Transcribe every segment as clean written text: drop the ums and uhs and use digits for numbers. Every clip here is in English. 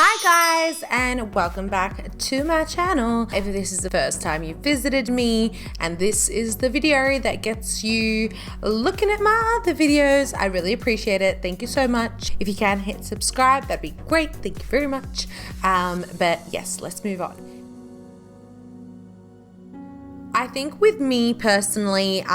Hi guys, and welcome back to my channel. If this is the first time you visited me and this is the video that gets you looking at my other videos, I really appreciate it. Thank you so much. If you can hit subscribe, that'd be great. Thank you very much. But yes, let's move on. I think with me personally,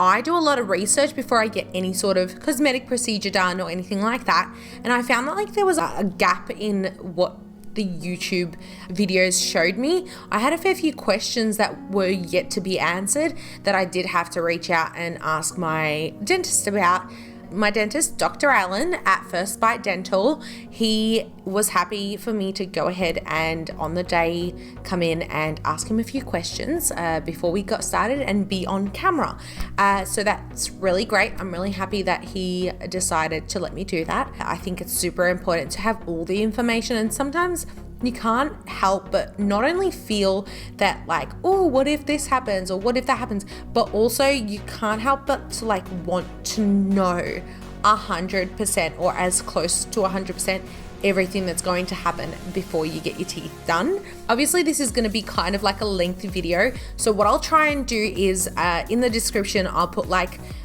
I do a lot of research before I get any sort of cosmetic procedure done or anything like that. And I found that there was a gap in what the YouTube videos showed me. I had a fair few questions that were yet to be answered that I did have to reach out and ask my dentist about. My dentist, Dr. Alan at First Bite Dental, he was happy for me to go ahead and on the day come in and ask him a few questions before we got started and be on camera. So that's really great. I'm really happy that he decided to let me do that. I think it's super important to have all the information, and sometimes you can't help but not only feel that oh, what if this happens or what if that happens, but also you can't help but to want to know 100% or as close to 100% everything that's going to happen before you get your teeth done. Obviously this is going to be kind of a lengthy video, so what I'll try and do is in the description I'll put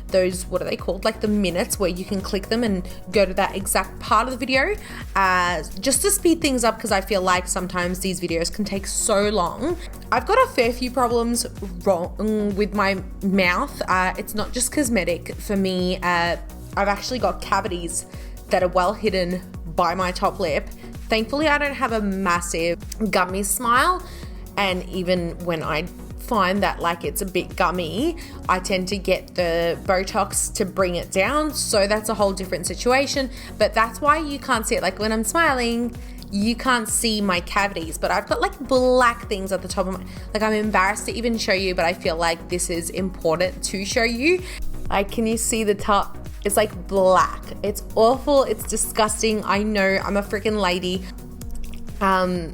those, what are they called, the minutes where you can click them and go to that exact part of the video, just to speed things up, because I feel sometimes these videos can take so long. I've got a fair few problems wrong with my mouth. It's not just cosmetic for me. I've actually got cavities that are well hidden by my top lip. Thankfully I don't have a massive gummy smile, and even when I find that it's a bit gummy, I tend to get the Botox to bring it down, so that's a whole different situation. But that's why you can't see it. When I'm smiling, you can't see my cavities, but I've got black things at the top of my, I'm embarrassed to even show you, but I feel this is important to show you. Can you see the top? It's black. It's awful. It's disgusting. I know, I'm a freaking lady. I'll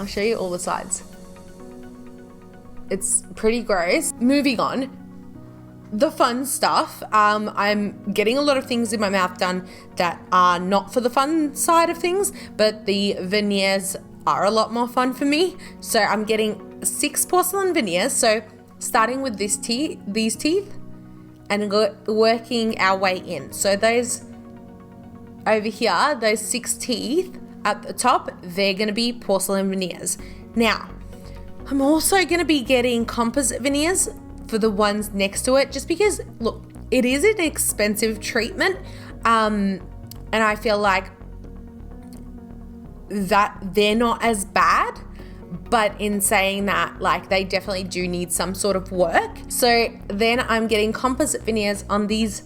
show you all the sides. It's pretty gross. Moving on, the fun stuff. I'm getting a lot of things in my mouth done that are not for the fun side of things, but the veneers are a lot more fun for me. So I'm getting 6 porcelain veneers. So starting with these teeth and working our way in. So those over here, those 6 teeth at the top, they're going to be porcelain veneers. Now, I'm also going to be getting composite veneers for the ones next to it, just because, look, it is an expensive treatment, and I feel that they're not as bad, but in saying that, they definitely do need some sort of work. So then I'm getting composite veneers on these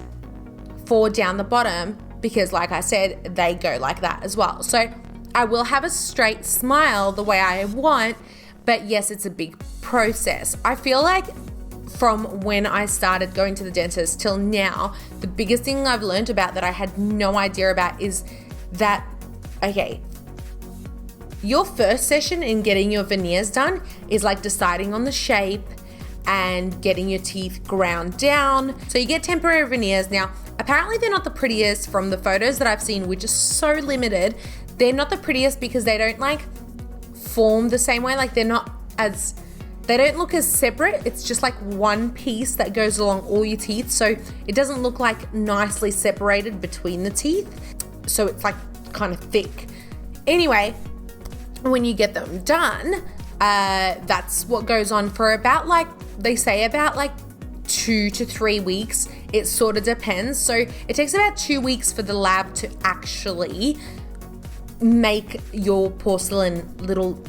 4 down the bottom, because I said, they go like that as well. So I will have a straight smile the way I want. But yes, it's a big process. I feel from when I started going to the dentist till now, the biggest thing I've learned about that I had no idea about is that, okay, your first session in getting your veneers done is deciding on the shape and getting your teeth ground down. So you get temporary veneers. Now, apparently they're not the prettiest from the photos that I've seen, which is so limited. They're not the prettiest because they don't form the same way. They don't look as separate. It's just one piece that goes along all your teeth, so it doesn't look nicely separated between the teeth, so it's kind of thick. Anyway, when you get them done, that's what goes on for about they say about 2 to 3 weeks. It sort of depends. So it takes about 2 weeks for the lab to actually make your porcelain little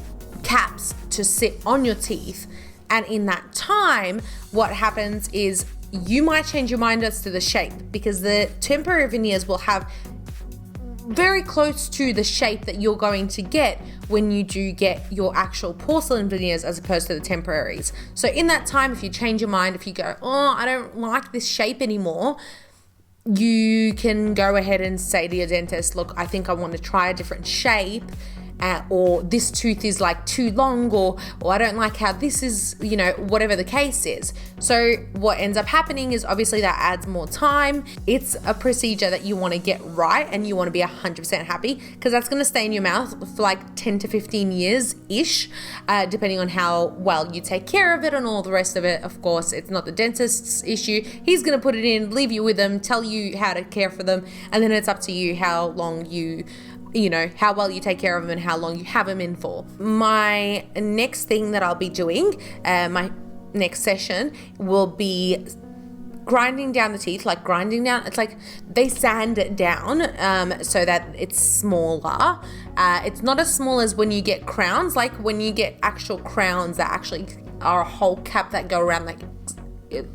caps to sit on your teeth. And in that time, what happens is you might change your mind as to the shape, because the temporary veneers will have very close to the shape that you're going to get when you do get your actual porcelain veneers as opposed to the temporaries. So in that time, if you change your mind, if you go, oh, I don't like this shape anymore, you can go ahead and say to your dentist, look, I think I want to try a different shape, or this tooth is like too long, or I don't like how this is, you know, whatever the case is. So what ends up happening is obviously that adds more time. It's a procedure that you want to get right and you want to be 100% happy, because that's going to stay in your mouth for like 10 to 15 years ish, depending on how well you take care of it and all the rest of it. Of course, it's not the dentist's issue. He's going to put it in, leave you with them, tell you how to care for them, and then it's up to you how long you know, how well you take care of them and how long you have them in for. My next thing that I'll be doing, my next session, will be grinding down the teeth, like grinding down, it's like they sand it down so that it's smaller. It's not as small as when you get crowns, like when you get actual crowns that actually are a whole cap that go around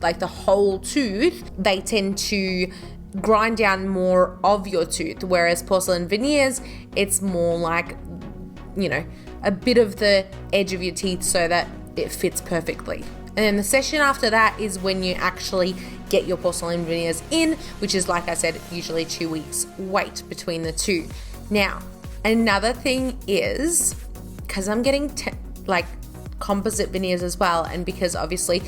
like the whole tooth. They tend to grind down more of your tooth, whereas porcelain veneers, it's more like, you know, a bit of the edge of your teeth so that it fits perfectly. And then the session after that is when you actually get your porcelain veneers in, which is, like I said, usually 2 weeks wait between the two. Now, another thing is, because I'm getting like composite veneers as well, and because obviously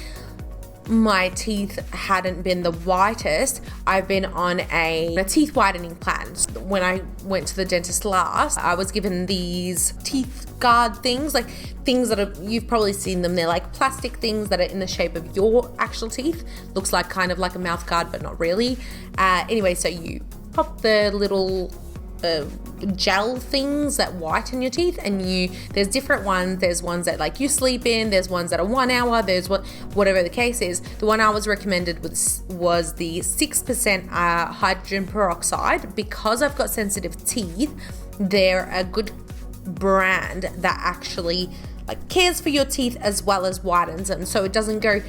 my teeth hadn't been the whitest, I've been on a teeth whitening plan. When I went to the dentist last, I was given these teeth guard things, like things that are, you've probably seen them, they're like plastic things that are in the shape of your actual teeth. Looks like kind of like a mouth guard, but not really. Anyway, so you pop the little gel things that whiten your teeth, and there's different ones. There's ones that like you sleep in, there's ones that are 1 hour, there's whatever the case is. The one I was recommended was the 6% hydrogen peroxide. Because I've got sensitive teeth, they're a good brand that actually like cares for your teeth as well as whitens them, so it doesn't go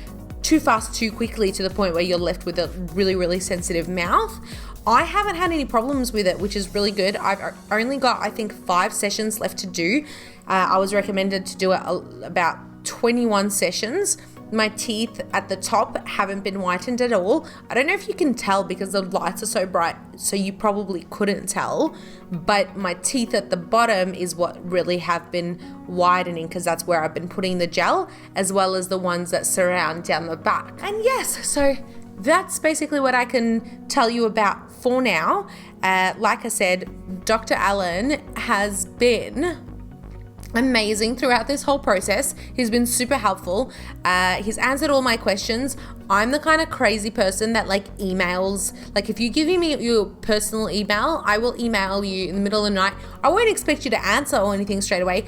too fast too quickly to the point where you're left with a really, really sensitive mouth. I haven't had any problems with it, which is really good. I've only got, I think, 5 sessions left to do. I was recommended to do it about 21 sessions. My teeth at the top haven't been whitened at all. I don't know if you can tell because the lights are so bright, so you probably couldn't tell, but my teeth at the bottom is what really have been whitening, because that's where I've been putting the gel, as well as the ones that surround down the back. And yes, so that's basically what I can tell you about for now. Like I said, Dr. Alan has been amazing throughout this whole process. He's been super helpful. He's answered all my questions. I'm the kind of crazy person that like emails, like if you give me your personal email, I will email you in the middle of the night. I won't expect you to answer or anything straight away.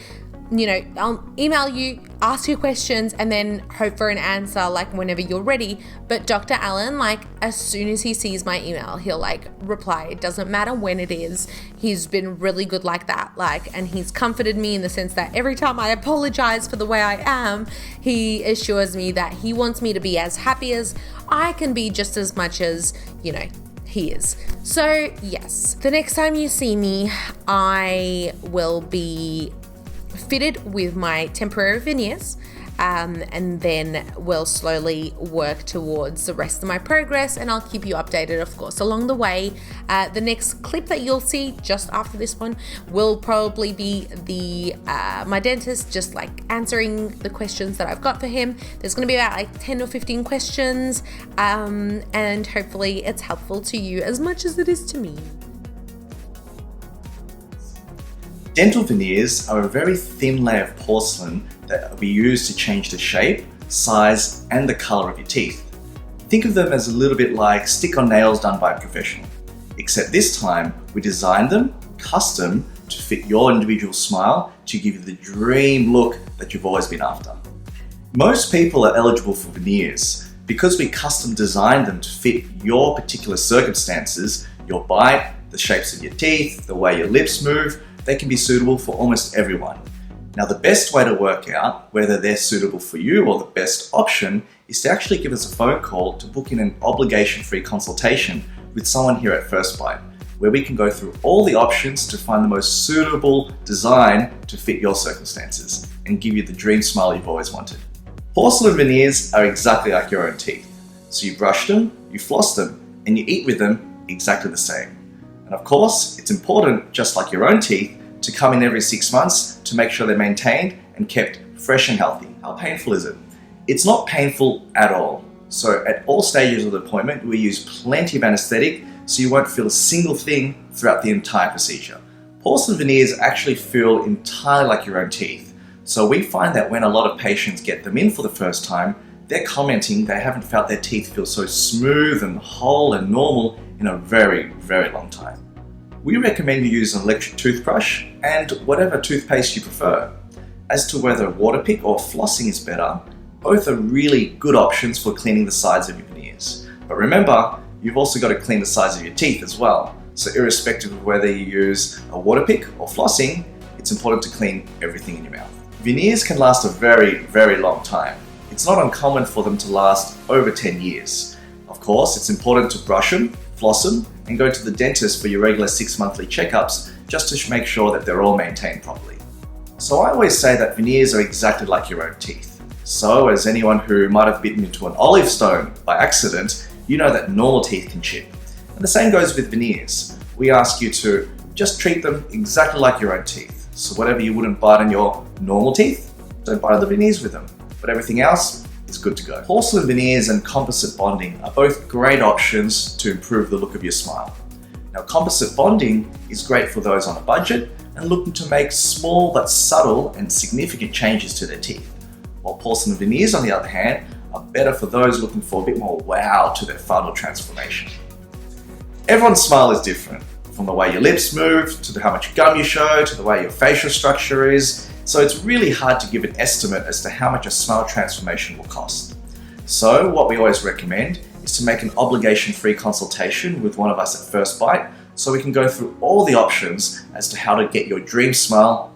You know, I'll email you, ask you questions, and then hope for an answer like whenever you're ready. But Dr. Alan, like as soon as he sees my email, he'll like reply. It doesn't matter when it is. He's been really good like that. Like, and he's comforted me in the sense that every time I apologize for the way I am, he assures me that he wants me to be as happy as I can be, just as much as, you know, he is. So yes, the next time you see me, I will be fitted with my temporary veneers, and then we'll slowly work towards the rest of my progress, and I'll keep you updated, of course, along the way. The next clip that you'll see just after this one will probably be my dentist just like answering the questions that I've got for him. There's going to be about like 10 or 15 questions, and hopefully it's helpful to you as much as it is to me. Dental veneers are a very thin layer of porcelain that we use to change the shape, size, and the color of your teeth. Think of them as a little bit like stick-on nails done by a professional, except this time we designed them custom to fit your individual smile to give you the dream look that you've always been after. Most people are eligible for veneers because we custom designed them to fit your particular circumstances, your bite, the shapes of your teeth, the way your lips move. They can be suitable for almost everyone. Now, the best way to work out whether they're suitable for you or the best option is to actually give us a phone call to book in an obligation-free consultation with someone here at First Bite, where we can go through all the options to find the most suitable design to fit your circumstances and give you the dream smile you've always wanted. Porcelain veneers are exactly like your own teeth. So you brush them, you floss them, and you eat with them exactly the same. And of course, it's important, just like your own teeth, to to come in every 6 months to make sure they're maintained and kept fresh and healthy. How painful is it? It's not painful at all. So at all stages of the appointment, we use plenty of anesthetic so you won't feel a single thing throughout the entire procedure. Porcelain veneers actually feel entirely like your own teeth. So we find that when a lot of patients get them in for the first time, they're commenting they haven't felt their teeth feel so smooth and whole and normal in a very, very long time. We recommend you use an electric toothbrush and whatever toothpaste you prefer. As to whether water pick or flossing is better, both are really good options for cleaning the sides of your veneers. But remember, you've also got to clean the sides of your teeth as well. So irrespective of whether you use a water pick or flossing, it's important to clean everything in your mouth. Veneers can last a very, very long time. It's not uncommon for them to last over 10 years. Of course, it's important to brush them, floss them, and go to the dentist for your regular 6-monthly checkups just to make sure that they're all maintained properly. So I always say that veneers are exactly like your own teeth. So as anyone who might have bitten into an olive stone by accident, you know that normal teeth can chip. And the same goes with veneers. We ask you to just treat them exactly like your own teeth. So whatever you wouldn't bite on your normal teeth, don't bite on the veneers with them. But everything else is good to go. Porcelain veneers and composite bonding are both great options to improve the look of your smile. Now, composite bonding is great for those on a budget and looking to make small but subtle and significant changes to their teeth. While porcelain veneers, on the other hand, are better for those looking for a bit more wow to their final transformation. Everyone's smile is different, from the way your lips move, to how much gum you show, to the way your facial structure is, so it's really hard to give an estimate as to how much a smile transformation will cost. So what we always recommend is to make an obligation-free consultation with one of us at First Bite so we can go through all the options as to how to get your dream smile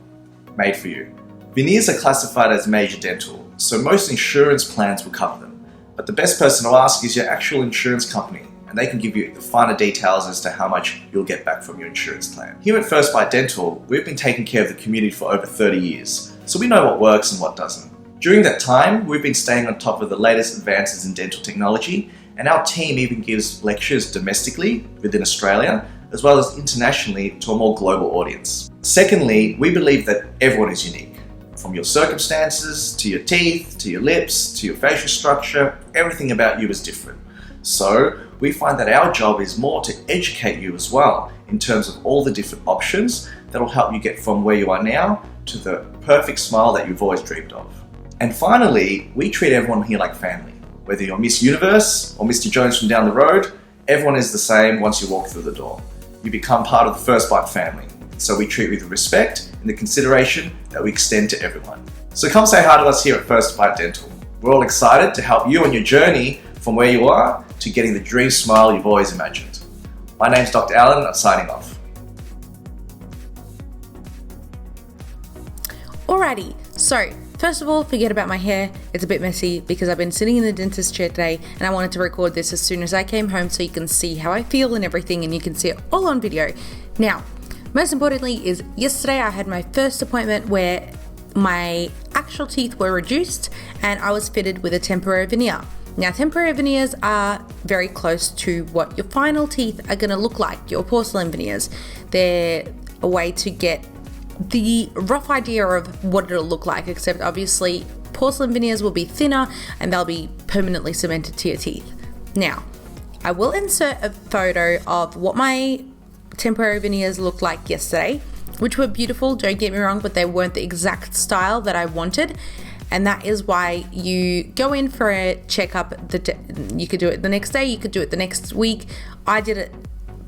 made for you. Veneers are classified as major dental, so most insurance plans will cover them. But the best person to ask is your actual insurance company, and they can give you the finer details as to how much you'll get back from your insurance plan. Here at First Bite Dental, we've been taking care of the community for over 30 years, so we know what works and what doesn't. During that time, we've been staying on top of the latest advances in dental technology, and our team even gives lectures domestically within Australia, as well as internationally to a more global audience. Secondly, we believe that everyone is unique. From your circumstances, to your teeth, to your lips, to your facial structure, everything about you is different. So we find that our job is more to educate you as well in terms of all the different options that will help you get from where you are now to the perfect smile that you've always dreamed of. And finally, we treat everyone here like family. Whether you're Miss Universe or Mr. Jones from down the road, everyone is the same once you walk through the door. You become part of the First Bite family. So we treat you with the respect and the consideration that we extend to everyone. So come say hi to us here at First Bite Dental. We're all excited to help you on your journey from where you are to getting the dream smile you've always imagined. My name's Dr. Alan, I'm signing off. Alrighty, so first of all, forget about my hair. It's a bit messy because I've been sitting in the dentist chair today and I wanted to record this as soon as I came home so you can see how I feel and everything, and you can see it all on video. Now, most importantly is yesterday I had my first appointment where my actual teeth were reduced and I was fitted with a temporary veneer. Now, temporary veneers are very close to what your final teeth are going to look like, your porcelain veneers. They're a way to get the rough idea of what it'll look like, except obviously porcelain veneers will be thinner and they'll be permanently cemented to your teeth. Now, I will insert a photo of what my temporary veneers looked like yesterday, which were beautiful, don't get me wrong, but they weren't the exact style that I wanted. And that is why you go in for a checkup. You could do it the next day, you could do it the next week. I did it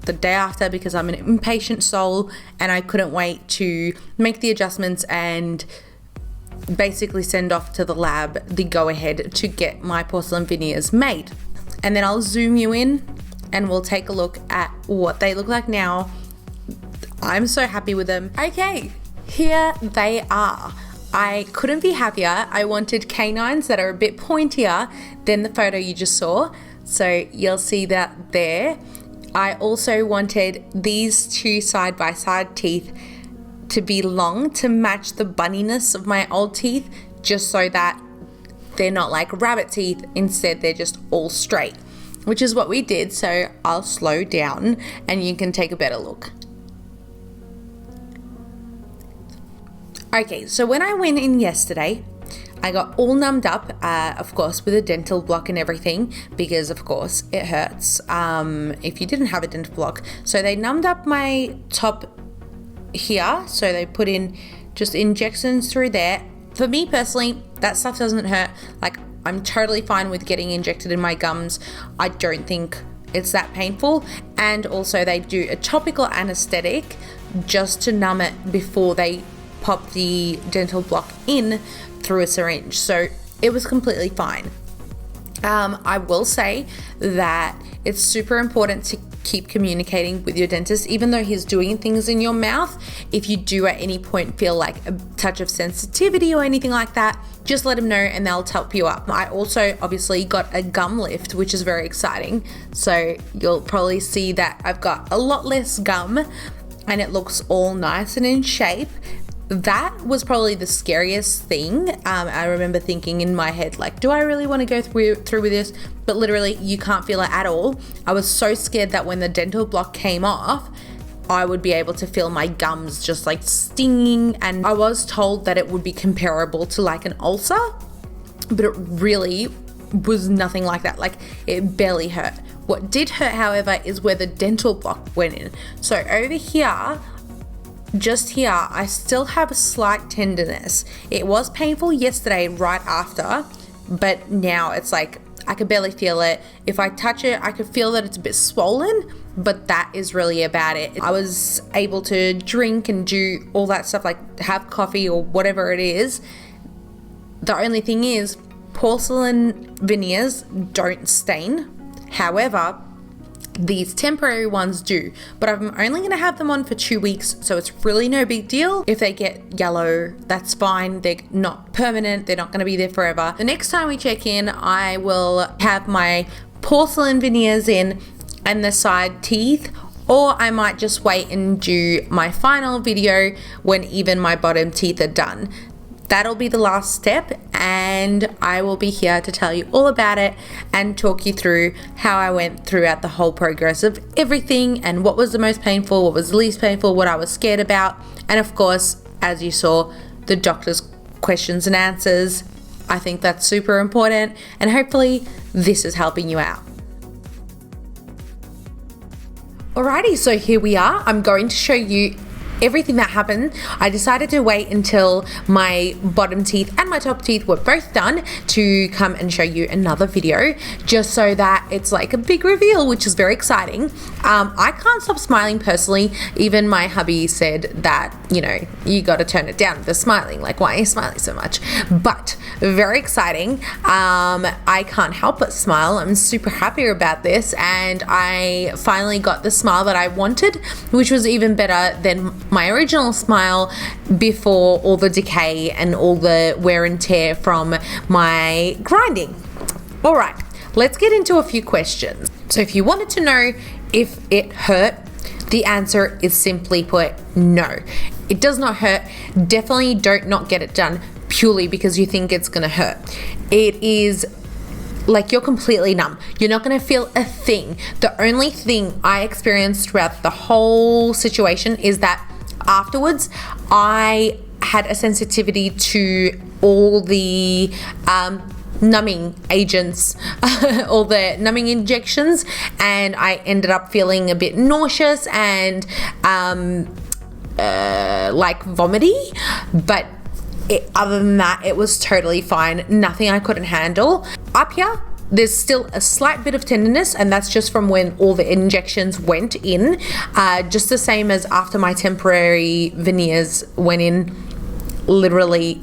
the day after because I'm an impatient soul and I couldn't wait to make the adjustments and basically send off to the lab the go ahead to get my porcelain veneers made. And then I'll zoom you in and we'll take a look at what they look like now. I'm so happy with them. Okay, here they are. I couldn't be happier. I wanted canines that are a bit pointier than the photo you just saw. So you'll see that there. I also wanted these two side-by-side teeth to be long to match the bunniness of my old teeth, just so that they're not like rabbit teeth. Instead, they're just all straight, which is what we did. So I'll slow down and you can take a better look. Okay, so when I went in yesterday, I got all numbed up, of course, with a dental block and everything, because of course it hurts if you didn't have a dental block. So they numbed up my top here, so they put in just injections through there. For me personally, that stuff doesn't hurt. Like, I'm totally fine with getting injected in my gums. I don't think it's that painful. And also they do a topical anesthetic just to numb it before they pop the dental block in through a syringe. So it was completely fine. I will say that it's super important to keep communicating with your dentist, even though he's doing things in your mouth. If you do at any point feel like a touch of sensitivity or anything like that, just let him know and they'll help you up. I also obviously got a gum lift, which is very exciting. So you'll probably see that I've got a lot less gum and it looks all nice and in shape. That was probably the scariest thing. I remember thinking in my head, like, do I really want to go through with this? But literally, you can't feel it at all. I was so scared that when the dental block came off, I would be able to feel my gums just like stinging. And I was told that it would be comparable to like an ulcer, but it really was nothing like that. Like, it barely hurt. What did hurt, however, is where the dental block went in. So over here, just here, I still have a slight tenderness. It was painful yesterday right after, but now it's like I could barely feel it. If I touch it, I could feel that it's a bit swollen, but that is really about it. I was able to drink and do all that stuff, like have coffee or whatever it is. The only thing is, porcelain veneers don't stain. However, these temporary ones do, but I'm only going to have them on for 2 weeks, so it's really no big deal. If they get yellow, that's fine. They're not permanent. They're not going to be there forever. The next time we check in, I will have my porcelain veneers in and the side teeth, or I might just wait and do my final video when even my bottom teeth are done. That'll be the last step, and I will be here to tell you all about it and talk you through how I went throughout the whole progress of everything and what was the most painful, what was the least painful, what I was scared about, and of course, as you saw, the doctor's questions and answers. I think that's super important, and hopefully this is helping you out. Alrighty, so here we are. I'm going to show you everything that happened. I decided to wait until my bottom teeth and my top teeth were both done to come and show you another video, just so that it's like a big reveal, which is very exciting. I can't stop smiling personally. Even my hubby said that, you know, you got to turn it down with the smiling. Like, why are you smiling so much? But very exciting. I can't help but smile. I'm super happy about this, and I finally got the smile that I wanted, which was even better than my original smile before all the decay and all the wear and tear from my grinding. All right, let's get into a few questions. So if you wanted to know if it hurt, the answer is simply put, no. It does not hurt. Definitely don't not get it done purely because you think it's gonna hurt. It is like you're completely numb. You're not going to feel a thing. The only thing I experienced throughout the whole situation is that afterwards I had a sensitivity to all the numbing agents, all the numbing injections, and I ended up feeling a bit nauseous and like vomity, but other than that, it was totally fine. Nothing I couldn't handle. Up here, there's still a slight bit of tenderness, and that's just from when all the injections went in. Just the same as after my temporary veneers went in. Literally,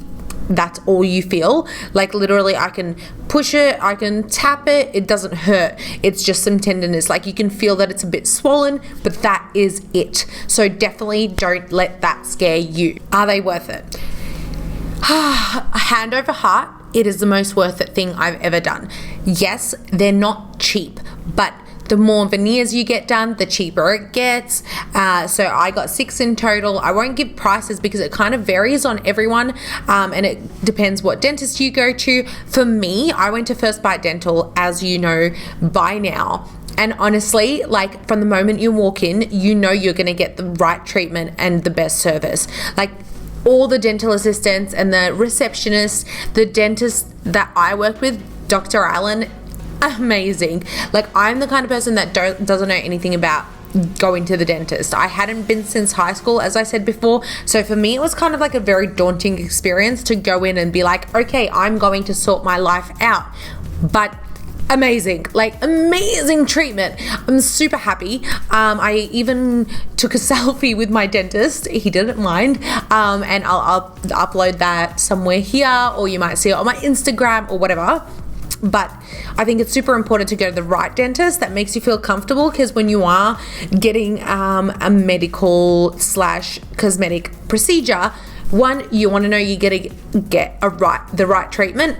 that's all you feel. Like, literally, I can push it, I can tap it, it doesn't hurt. It's just some tenderness. Like, you can feel that it's a bit swollen, but that is it. So definitely don't let that scare you. Are they worth it? Hand over heart, it is the most worth it thing I've ever done. Yes, they're not cheap, but the more veneers you get done, the cheaper it gets. So I got 6 in total. I won't give prices because it kind of varies on everyone, and it depends what dentist you go to. For me, I went to First Bite Dental, as you know by now. And honestly, like, from the moment you walk in, you know you're going to get the right treatment and the best service. Like, all the dental assistants and the receptionists, the dentist that I worked with, Dr. Alan, amazing. Like, I'm the kind of person that doesn't know anything about going to the dentist. I hadn't been since high school, as I said before, so for me it was kind of like a very daunting experience to go in and be like, okay, I'm going to sort my life out. But amazing, like amazing treatment. I'm super happy. I even took a selfie with my dentist. He didn't mind, and I'll upload that somewhere here, or you might see it on my Instagram or whatever. But I think it's super important to go to the right dentist that makes you feel comfortable, because when you are getting a medical / cosmetic procedure, one, you want to know you're going to get the right treatment.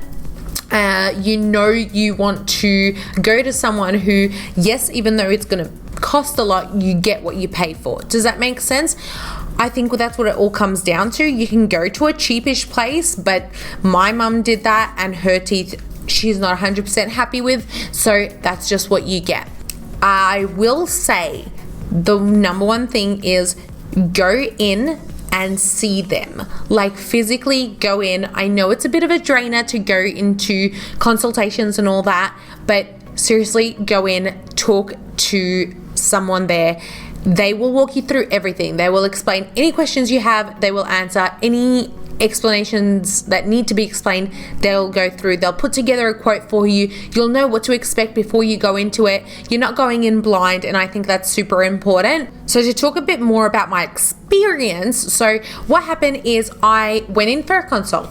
You want to go to someone who, yes, even though it's going to cost a lot, you get what you pay for. Does that make sense? I think that's what it all comes down to. You can go to a cheapish place, but my mum did that, and her teeth she's not 100% happy with, so that's just what you get. I will say the number one thing is go in and see them, like physically go in. I know it's a bit of a drainer to go into consultations and all that, but seriously, go in, talk to someone there. They will walk you through everything. They will explain any questions you have. They will answer any explanations that need to be explained. They'll go through, they'll put together a quote for you. You'll know what to expect before you go into it. You're not going in blind, and I think that's super important. So to talk a bit more about my experience, so what happened is I went in for a consult.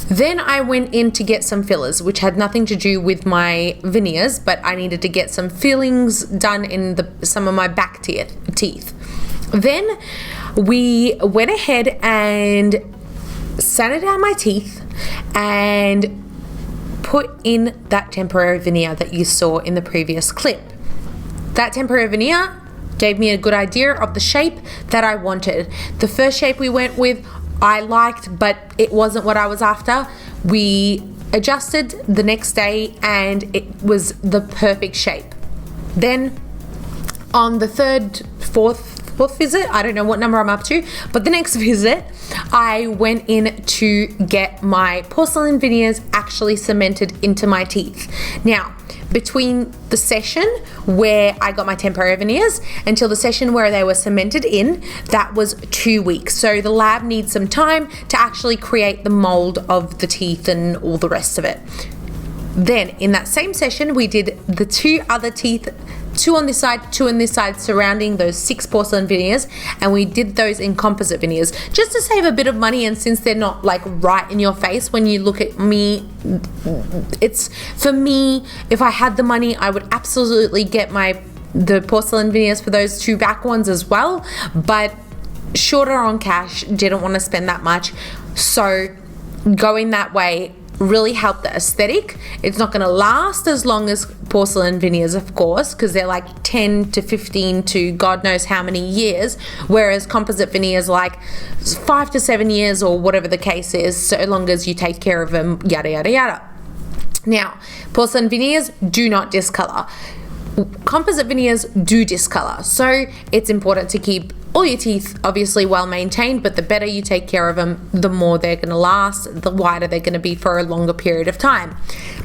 Then I went in to get some fillers, which had nothing to do with my veneers, but I needed to get some fillings done in some of my back teeth. Then we went ahead and sanded down my teeth and put in that temporary veneer that you saw in the previous clip. That temporary veneer gave me a good idea of the shape that I wanted. The first shape we went with, I liked, but it wasn't what I was after. We adjusted the next day and it was the perfect shape. Then on the fourth visit, I don't know what number I'm up to, but the next visit, I went in to get my porcelain veneers actually cemented into my teeth. Now, between the session where I got my temporary veneers until the session where they were cemented in, that was 2 weeks. So the lab needs some time to actually create the mold of the teeth and all the rest of it. Then in that same session, we did the 2 other teeth, 2 on this side, 2 on this side, surrounding those 6 porcelain veneers, and we did those in composite veneers just to save a bit of money. And since they're not like right in your face when you look at me, it's, for me, if I had the money, I would absolutely get the porcelain veneers for those 2 back ones as well, but shorter on cash, didn't want to spend that much, so going that way really helped the aesthetic. It's not going to last as long as porcelain veneers, of course, because they're like 10 to 15 to God knows how many years, whereas composite veneers like 5 to 7 years or whatever the case is, so long as you take care of them, yada yada yada. Now, porcelain veneers do not discolor. Composite veneers do discolor, so it's important to keep all your teeth obviously well maintained, but the better you take care of them, the more they're going to last, the wider they're going to be for a longer period of time.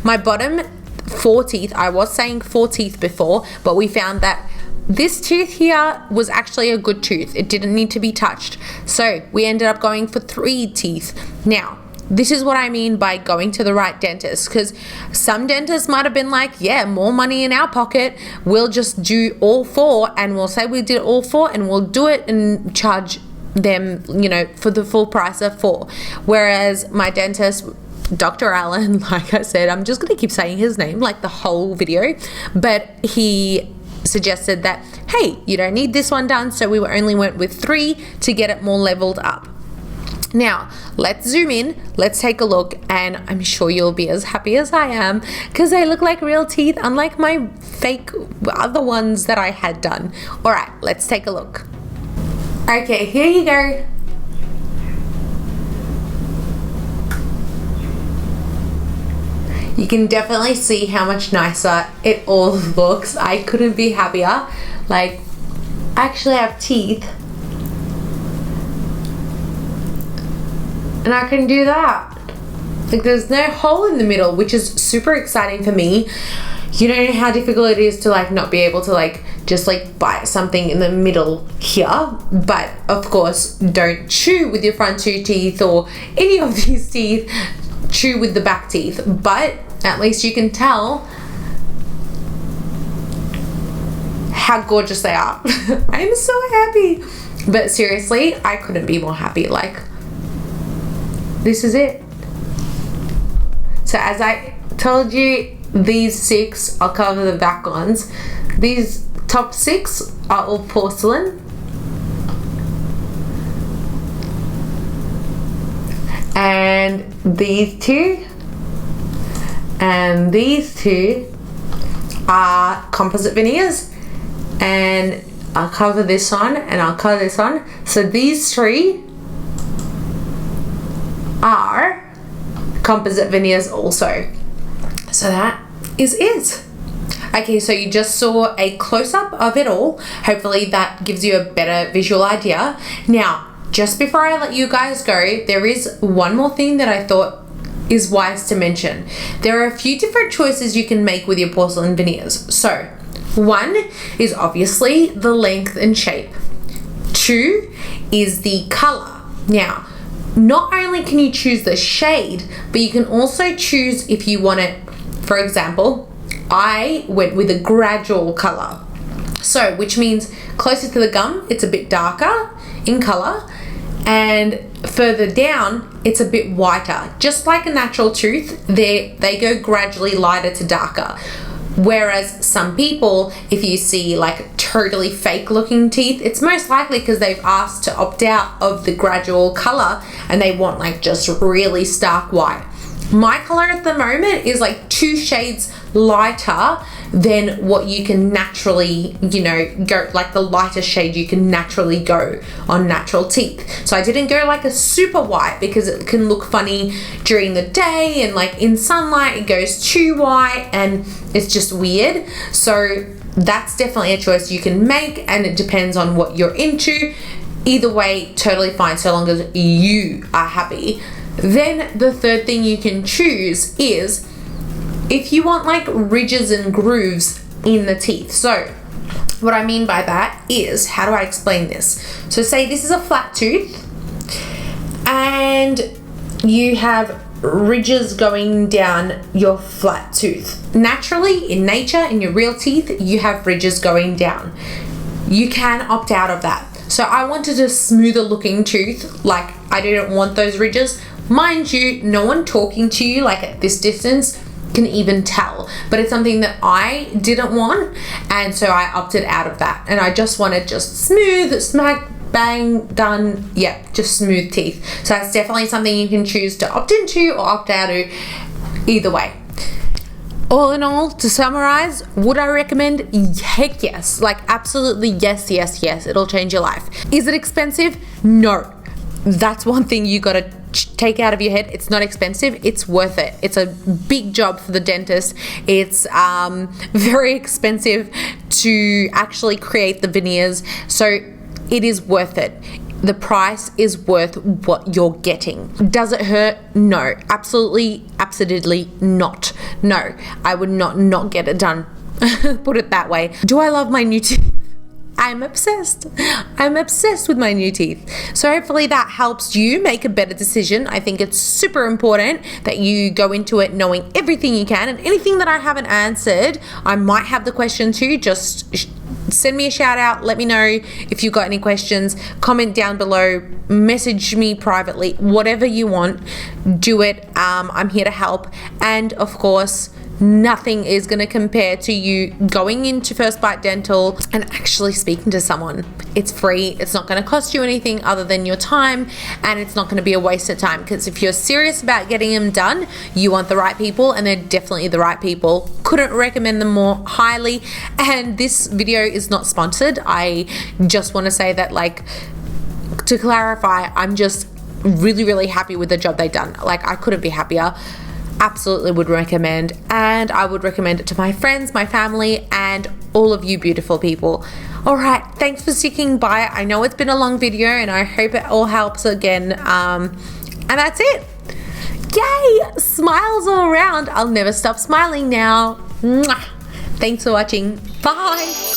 My bottom 4 teeth, I was saying 4 teeth before, but we found that this tooth here was actually a good tooth. It didn't need to be touched, so we ended up going for 3 teeth. Now, this is what I mean by going to the right dentist, because some dentists might have been like, yeah, more money in our pocket, we'll just do all 4, and we'll say we did all 4 and we'll do it and charge them, for the full price of 4. Whereas my dentist, Dr. Alan, like I said, I'm just going to keep saying his name like the whole video, but he suggested that, hey, you don't need this one done, so we only went with 3 to get it more leveled up. Now, let's zoom in, let's take a look, and I'm sure you'll be as happy as I am because they look like real teeth, unlike my fake other ones that I had done. All right, let's take a look. Okay, here you go. You can definitely see how much nicer it all looks. I couldn't be happier. Like, I actually have teeth and I can do that. Like, there's no hole in the middle, which is super exciting for me. You don't know how difficult it is to like not be able to like just like bite something in the middle here. But of course, don't chew with your front two teeth or any of these teeth. Chew with the back teeth. But at least you can tell how gorgeous they are. I'm so happy. But seriously, I couldn't be more happy. Like, this is it. So as I told you, these 6, I'll cover the back ones. These top 6 are all porcelain. And these 2 and these 2 are composite veneers. And I'll cover this one and I'll cover this one. So these 3 are composite veneers also. So that is it. Okay, so you just saw a close-up of it all. Hopefully that gives you a better visual idea. Now, just before I let you guys go, there is one more thing that I thought is wise to mention. There are a few different choices you can make with your porcelain veneers. So, 1 is obviously the length and shape. 2 is the color. Now, not only can you choose the shade, but you can also choose if you want it. For example, I went with a gradual color. So, which means closer to the gum, it's a bit darker in color, and further down, it's a bit whiter. Just like a natural tooth, they go gradually lighter to darker. Whereas some people, if you see like totally fake looking teeth, it's most likely because they've asked to opt out of the gradual color and they want like just really stark white. My color at the moment is like 2 shades lighter than what you can naturally, you know, go like the lighter shade you can naturally go on natural teeth. So I didn't go like a super white because it can look funny during the day, and like in sunlight it goes too white and it's just weird. So that's definitely a choice you can make, and it depends on what you're into. Either way, totally fine so long as you are happy. Then the third thing you can choose is if you want like ridges and grooves in the teeth. So what I mean by that is, how do I explain this? So say this is a flat tooth and you have ridges going down your flat tooth. Naturally, in nature, in your real teeth, you have ridges going down. You can opt out of that. So I wanted a smoother looking tooth, like I didn't want those ridges. Mind you, no one talking to you like at this distance can even tell, but it's something that I didn't want, and so I opted out of that, and I just wanted just smooth, smack, bang, done, yeah, just smooth teeth. So that's definitely something you can choose to opt into or opt out of, either way. All in all, to summarize, would I recommend? Heck yes. Like absolutely yes, yes, yes. It'll change your life. Is it expensive? No. That's one thing you gotta take out of your head. It's not expensive. It's worth it. It's a big job for the dentist. It's very expensive to actually create the veneers. So it is worth it. The price is worth what you're getting. Does it hurt? No. Absolutely not. No, I would not get it done. Put it that way. Do I love my new teeth? I'm obsessed. I'm obsessed with my new teeth. So hopefully that helps you make a better decision. I think it's super important that you go into it knowing everything you can, and anything that I haven't answered, I might have the question too. Just send me a shout out. Let me know if you've got any questions. Comment down below. Message me privately. Whatever you want, do it. I'm here to help. And of course, nothing is going to compare to you going into First Bite Dental and actually speaking to someone. It's free. It's not going to cost you anything other than your time, and it's not going to be a waste of time, because if you're serious about getting them done, you want the right people, and they're definitely the right people. Couldn't recommend them more highly. And this video is not sponsored. I just want to say that, like, to clarify, I'm just really happy with the job they've done. Like, I couldn't be happier. Absolutely would recommend, and I would recommend it to my friends, my family, and all of you beautiful people. All right, thanks for sticking by. I know it's been a long video, and I hope it all helps again. And that's it. Yay! Smiles all around. I'll never stop smiling now. Mwah. Thanks for watching. Bye.